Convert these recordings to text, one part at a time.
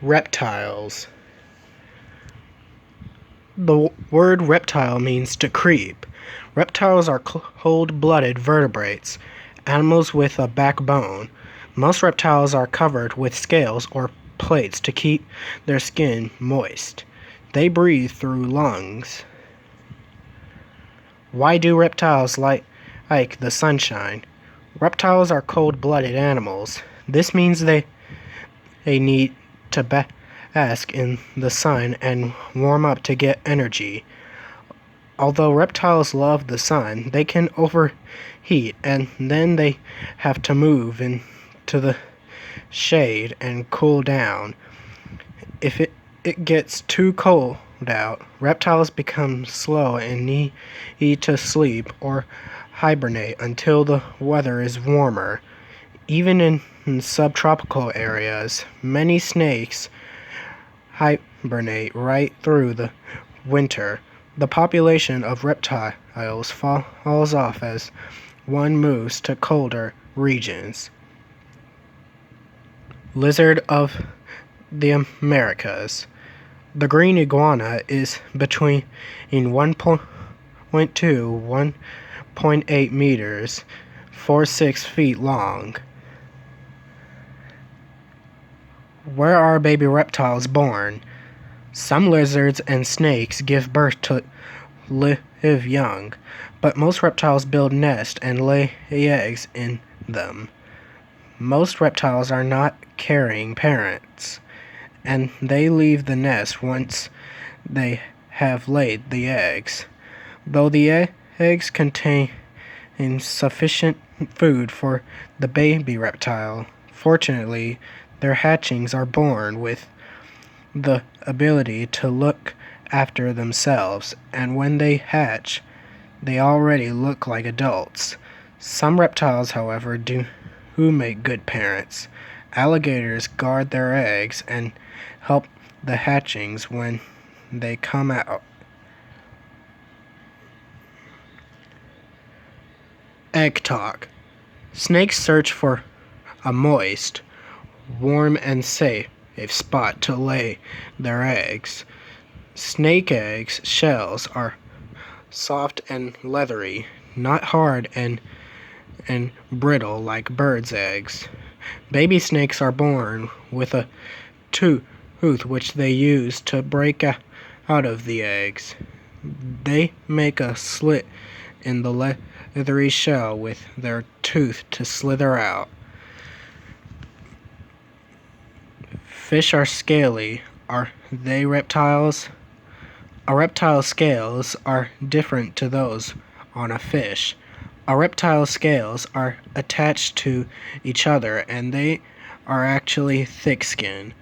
Reptiles. The word reptile means to creep. Reptiles are cold-blooded vertebrates, animals with a backbone. Most reptiles are covered with scales or plates to keep their skin moist. They breathe through lungs. Why do reptiles like the sunshine? Reptiles are cold-blooded animals. This means they need to bask in the sun and warm up to get energy. Although reptiles love the sun, they can overheat and then they have to move into the shade and cool down. If it gets too cold out, reptiles become slow and need to sleep or hibernate until the weather is warmer. Even in subtropical areas, many snakes hibernate right through the winter. The population of reptiles falls off as one moves to colder regions. Lizard of the Americas. The green iguana is between 1.2 and 1.8 meters, 4-6 feet long. Where are baby reptiles born? Some lizards and snakes give birth to live young, but most reptiles build nests and lay eggs in them. Most reptiles are not carrying parents, and they leave the nest once they have laid the eggs. Though the eggs contain sufficient food for the baby reptile, fortunately, their hatchlings are born with the ability to look after themselves, and when they hatch, they already look like adults. Some reptiles, however, do make good parents. Alligators guard their eggs and help the hatchlings when they come out. Egg talk. Snakes search for a moist, warm, and safe spot to lay their eggs. Snake eggs shells are soft and leathery, not hard and brittle like birds' eggs. Baby snakes are born with a tooth which they use to break out of the eggs. They make a slit in the leathery shell with their tooth to slither out. Fish are scaly. Are they reptiles? A reptile's scales are different to those on a fish. A reptile's scales are attached to each other and they are actually thick-skinned.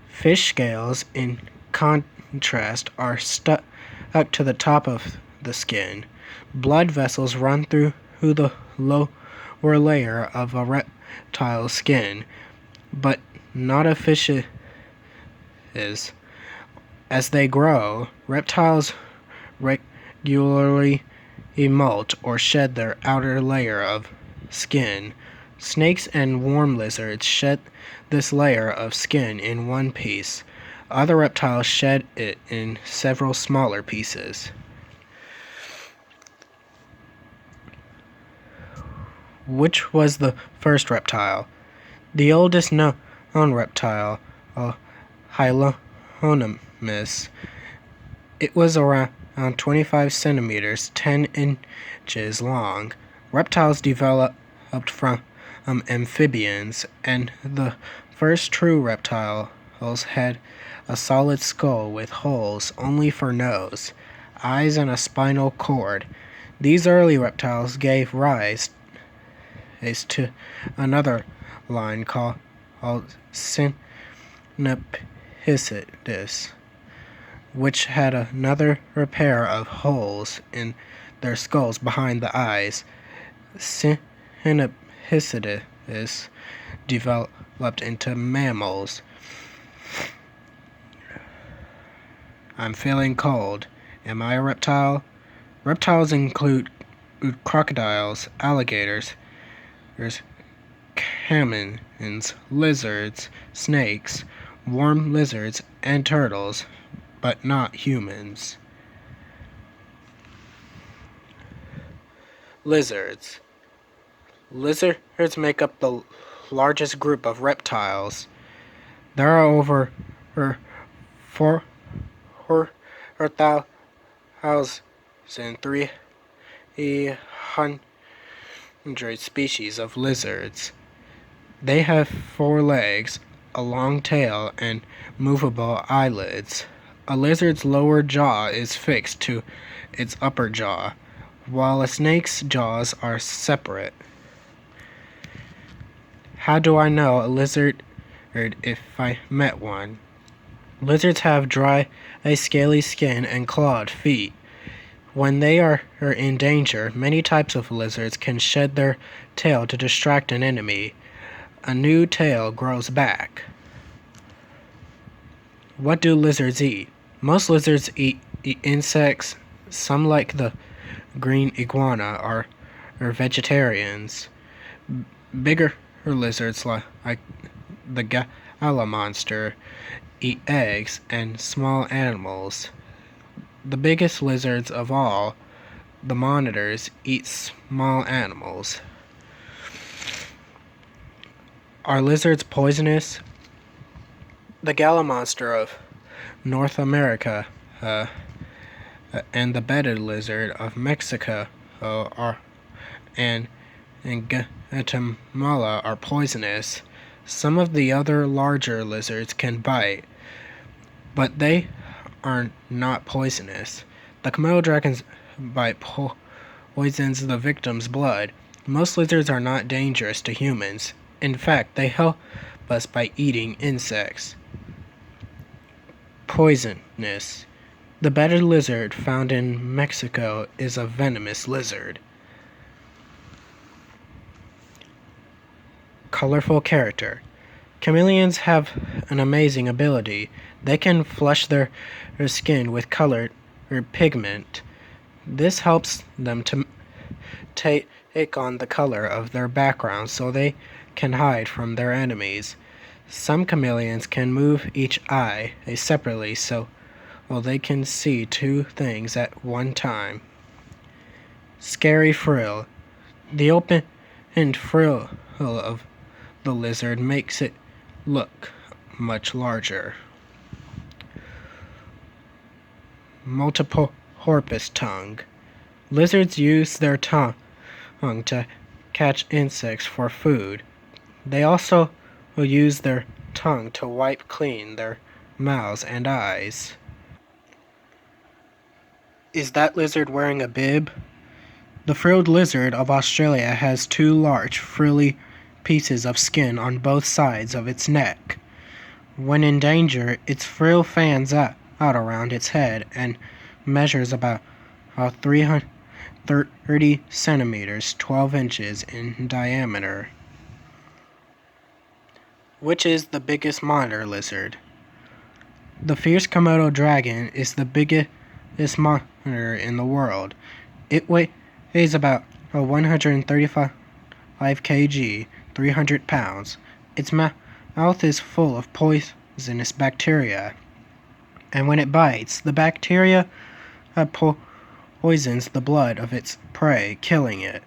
Fish scales, in contrast, are stuck to the top of the skin. Blood vessels run through the lower layer of a reptile's skin, but not a fish's. As they grow, reptiles regularly molt or shed their outer layer of skin. Snakes and warm lizards shed this layer of skin in one piece. Other reptiles shed it in several smaller pieces. Which was the first reptile? The oldest known reptile, Hylonomus. It was around 25 centimeters, 10 inches long. Reptiles developed from amphibians, and the first true reptiles had a solid skull with holes only for nose, eyes, and a spinal cord. These early reptiles gave rise to another line called Synapsidus, which had another pair of holes in their skulls behind the eyes. Synapsidus developed into mammals. I'm feeling cold. Am I a reptile? Reptiles include crocodiles, alligators, caimans, lizards, snakes, worm lizards, and turtles, but not humans. Lizards. Lizards make up the largest group of reptiles. There are over 4,300 species of lizards. They have 4 legs, a long tail, and movable eyelids. A lizard's lower jaw is fixed to its upper jaw, while a snake's jaws are separate. How do I know a lizard if I met one? Lizards have dry, scaly skin and clawed feet. When they are in danger, many types of lizards can shed their tail to distract an enemy. A new tail grows back. What do lizards eat? Most lizards eat insects. Some, like the green iguana, are vegetarians. Bigger lizards, like the gala monster, eat eggs and small animals. The biggest lizards of all, the monitors, eat small animals. Are lizards poisonous? The gala monster of North America and the bedded lizard of Mexico and Guatemala are poisonous. Some of the other larger lizards can bite, but they are not poisonous. The Komodo dragon's bite poisons the victim's blood. Most lizards are not dangerous to humans. In fact, they help us by eating insects. Poisonous. The bedded lizard found in Mexico is a venomous lizard. Colorful character. Chameleons have an amazing ability. They can flush their skin with color or pigment. This helps them to take on the color of their background so they can hide from their enemies. Some chameleons can move each eye separately so they can see 2 things at one time. Scary frill. The open frill of the lizard makes it look much larger. Multiple porpoise tongue. Lizards use their tongue to catch insects for food. They also will use their tongue to wipe clean their mouths and eyes. Is that lizard wearing a bib? The frilled lizard of Australia has 2 large, frilly pieces of skin on both sides of its neck. When in danger, its frill fans out around its head and measures about 330 centimeters, 12 inches in diameter. Which is the biggest monitor lizard? The fierce Komodo dragon is the biggest monitor in the world. It weighs about 135 kg, 300 pounds. Its mouth is full of poisonous bacteria, and when it bites, the bacteria poisons the blood of its prey, killing it.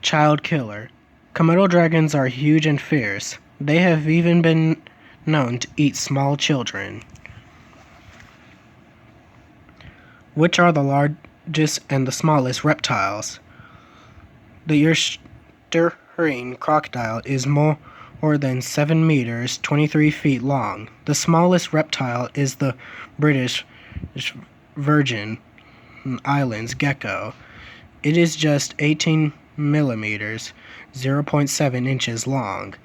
Child killer. Komodo dragons are huge and fierce. They have even been known to eat small children. Which are the largest and the smallest reptiles? The Eustachian crocodile is more than 7 meters, 23 feet long. The smallest reptile is the British Virgin Islands gecko. It is just 18 millimeters, 0.7 inches long.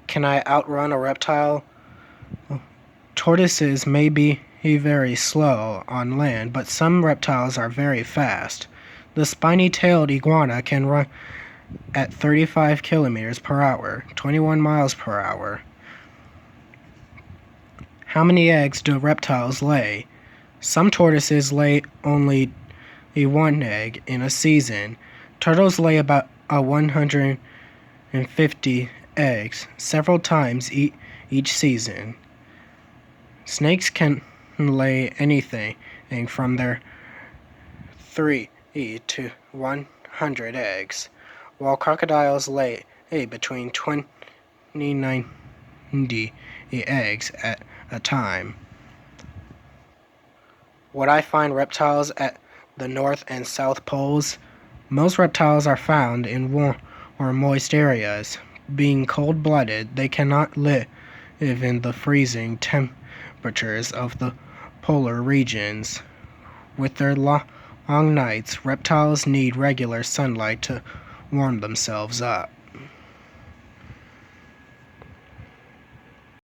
Can I outrun a reptile? Tortoises may be very slow on land, but some reptiles are very fast. The spiny-tailed iguana can run at 35 kilometers per hour, 21 miles per hour. How many eggs do reptiles lay? Some tortoises lay only 1 egg in a season. Turtles lay about 150 eggs several times each season. Snakes can lay anything from their 3 to 100 eggs, while crocodiles lay between 20 and 90 eggs at a time. Would I find reptiles at the North and South Poles? Most reptiles are found in warm or moist areas. Being cold-blooded, they cannot live in the freezing temperatures of the polar regions. With their long nights, reptiles need regular sunlight to warm themselves up.